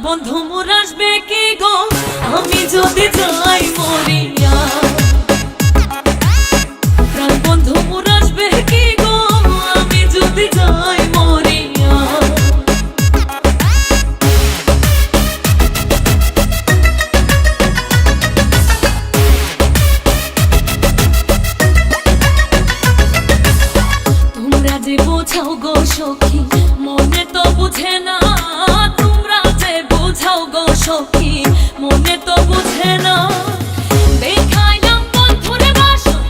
বন্ধু মোর আসবে কি গো আমি যদি যাই মরিয়া। প্রাণ বন্ধু মোর আসবে কি গো আমি যদি যাই মরিয়া। তোমরা যে বোঝাও গো সখী মনে তো বুঝে না, তোমরা যে বোঝাও গো সখী মনে তো বুঝে না। দেখাইলাম বন্ধুর বাসন,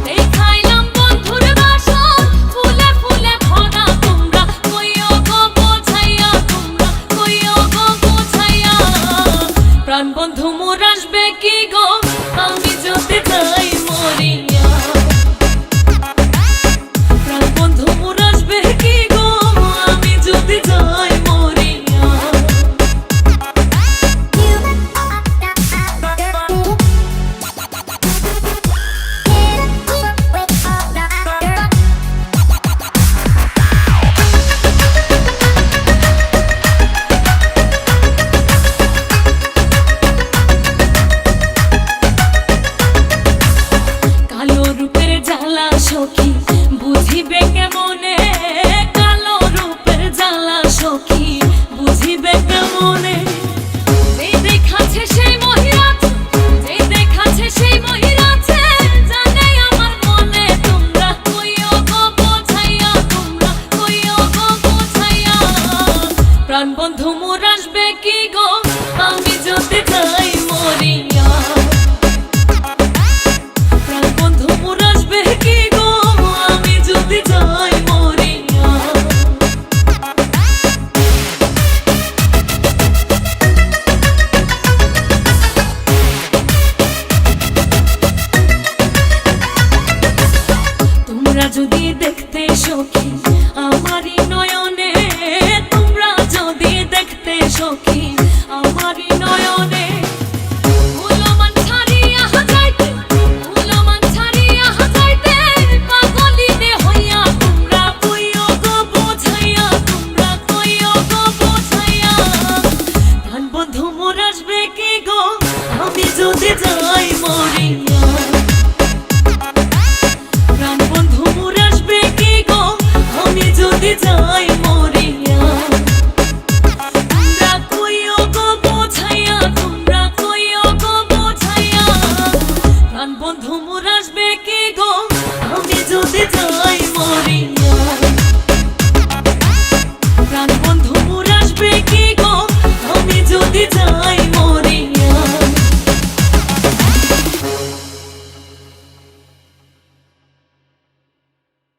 দেখাইলাম বন্ধুর বাসন, ফুলে ফুলে ভরা তোমরা কইও গো বোঝাইয়া, তোমরা কইও গো বোঝাইয়া। প্রাণ বন্ধু মোর আসবে কি গো আমি যদি যাই মরিয়া। প্রাণ বন্ধু মোর আসবে কি গো আমি যদি যাই মরিয়া। কালো রূপের জ্বালা সখী বুঝিবে কেমনে, কালো রূপের জ্বালা সখী বুঝিবে কেমনে। যে দেখাচ্ছে সেই মহিলাছে, যে দেখাচ্ছে সেই মহিলাছে, জানে আমার মনে তোমরা কইও গো বোঝাইয়া, তোমরা কইও গো বোঝাইয়া। প্রাণ বন্ধু মোর আসবে কি গো আমি যদি যাই মরিয়া।